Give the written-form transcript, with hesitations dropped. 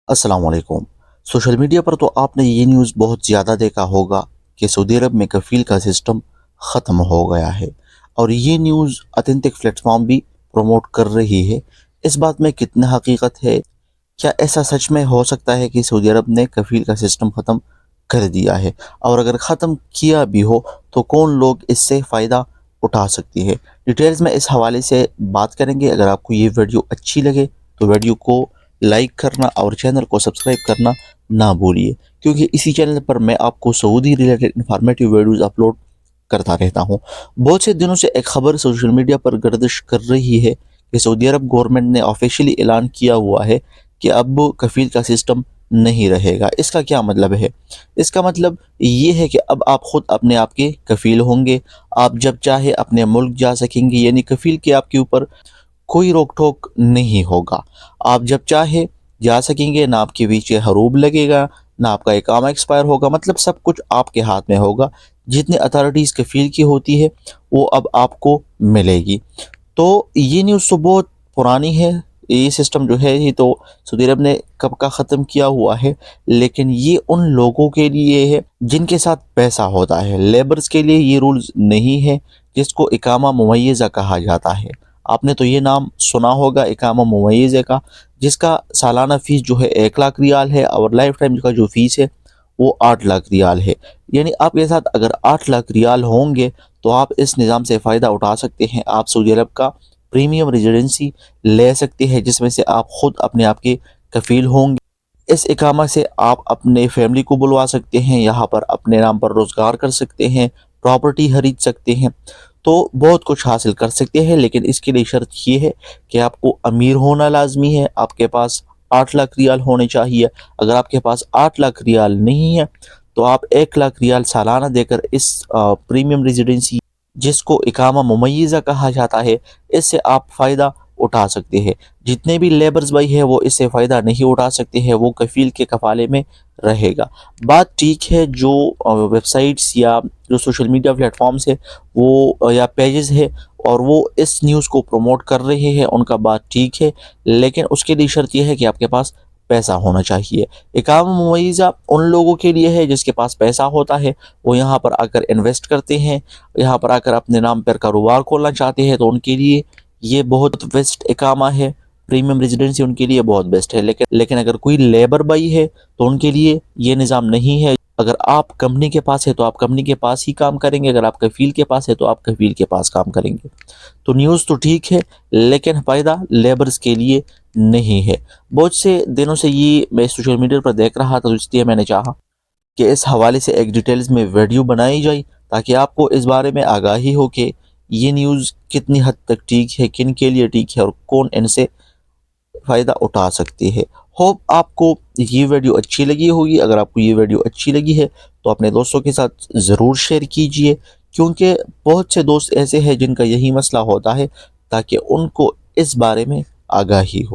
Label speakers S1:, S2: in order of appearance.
S1: अस्सलाम वालेकुम। Social media पर तो आपने ये न्यूज़ बहुत ज़्यादा देखा होगा कि सऊदी अरब में कफ़ील का सिस्टम ख़त्म हो गया है और ये न्यूज़ ऑथेंटिक प्लेटफॉर्म भी प्रमोट कर रही है। इस बात में कितना हकीकत है? क्या ऐसा सच में हो सकता है कि सऊदी अरब ने कफ़ील का सिस्टम ख़त्म कर दिया है? और अगर ख़त्म किया भी हो तो कौन लोग इससे फ़ायदा उठा सकती है? डिटेल्स में इस हवाले से बात करेंगे। अगर आपको ये वीडियो अच्छी लगे तो वीडियो को लाइक करना और चैनल को सब्सक्राइब करना ना भूलिए, क्योंकि इसी चैनल पर मैं आपको Saudi related informative videos upload करता रहता हूँ। बहुत से दिनों से एक खबर सोशल मीडिया पर गर्दिश कर रही है कि सऊदी अरब गवर्नमेंट ने ऑफिशियली ऐलान किया हुआ है कि अब कफ़ील का सिस्टम नहीं रहेगा। इसका क्या मतलब है? इसका मतलब ये है कि अब आप ख़ुद अपने आप के कफ़ील होंगे। आप जब चाहे अपने मुल्क जा सकेंगे, यानी कफ़ील के आपके ऊपर कोई रोक टोक नहीं होगा। आप जब चाहे जा सकेंगे, ना आपके पीछे हरूब लगेगा, ना आपका इकामा एक्सपायर होगा। मतलब सब कुछ आपके हाथ में होगा। जितनी अथॉरिटीज़ कफ़ील की होती है वो अब आपको मिलेगी। तो ये न्यूज़ तो बहुत पुरानी है। ये सिस्टम जो है ये तो सऊदी अरब ने कब का ख़त्म किया हुआ है, लेकिन ये उन लोगों के लिए है जिनके साथ पैसा होता है। लेबर्स के लिए ये रूल्स नहीं है, जिसको इकामा मुमय्यज़ा कहा जाता है। आपने तो ये नाम सुना होगा, इकामा मुमय्यज़े का, जिसका सालाना फ़ीस जो है 1 लाख रियाल है और लाइफ टाइम का जो फ़ीस है वो 8 लाख रियाल है। यानी आपके साथ अगर 8 लाख रियाल होंगे तो आप इस निज़ाम से फ़ायदा उठा सकते हैं। आप सऊदी अरब का प्रीमियम रेजिडेंसी ले सकते हैं, जिसमें से आप ख़ुद अपने आप के कफ़ील होंगे। इस इकामा से आप अपने फैमिली को बुलवा सकते हैं, यहाँ पर अपने नाम पर रोज़गार कर सकते हैं, प्रॉपर्टी खरीद सकते हैं, तो बहुत कुछ हासिल कर सकते हैं। लेकिन इसके लिए शर्त ये है कि आपको अमीर होना लाजमी है। आपके पास 8 लाख रियाल होने चाहिए। अगर आपके पास 8 लाख रियाल नहीं है तो आप 1 लाख रियाल सालाना देकर इस प्रीमियम रेजिडेंसी, जिसको इकामा मुमय्यज़ा कहा जाता है, इससे आप फ़ायदा उठा सकते हैं। जितने भी लेबर्स भाई है वो इससे फ़ायदा नहीं उठा सकते हैं, वो कफ़ील के कफ़ाले में रहेगा। बात ठीक है, जो वेबसाइट्स या जो सोशल मीडिया प्लेटफॉर्म्स है वो या पेजेस है और वो इस न्यूज़ को प्रमोट कर रहे हैं, उनका बात ठीक है, लेकिन उसके लिए शर्त यह है कि आपके पास पैसा होना चाहिए। इकामा मुमय्यज़ा उन लोगों के लिए है जिसके पास पैसा होता है, वो यहाँ पर आकर इन्वेस्ट करते हैं, यहाँ पर आकर अपने नाम पर कारोबार खोलना चाहते हैं, तो उनके लिए ये बहुत बेस्ट इकामा है। प्रीमियम रेजिडेंसी उनके लिए बहुत बेस्ट है। लेकिन अगर कोई लेबर बाई है तो उनके लिए ये निज़ाम नहीं है। अगर आप कंपनी के पास है तो आप कंपनी के पास ही काम करेंगे, अगर आप कफ़ील के पास है तो आप कफ़ील के पास काम करेंगे। तो न्यूज़ तो ठीक है, लेकिन फ़ायदा लेबर्स के लिए नहीं है। बहुत से दिनों से ये मैं सोशल मीडिया पर देख रहा था, तो इसलिए मैंने चाहा कि इस हवाले से एक डिटेल्स में वीडियो बनाई जाए, ताकि आपको इस बारे में आगाही हो कि ये न्यूज़ कितनी हद तक ठीक है, किन के लिए ठीक है और कौन इनसे फ़ायदा उठा सकती है। होप आपको ये वीडियो अच्छी लगी होगी। अगर आपको ये वीडियो अच्छी लगी है तो अपने दोस्तों के साथ ज़रूर शेयर कीजिए, क्योंकि बहुत से दोस्त ऐसे हैं जिनका यही मसला होता है, ताकि उनको इस बारे में आगाही हो।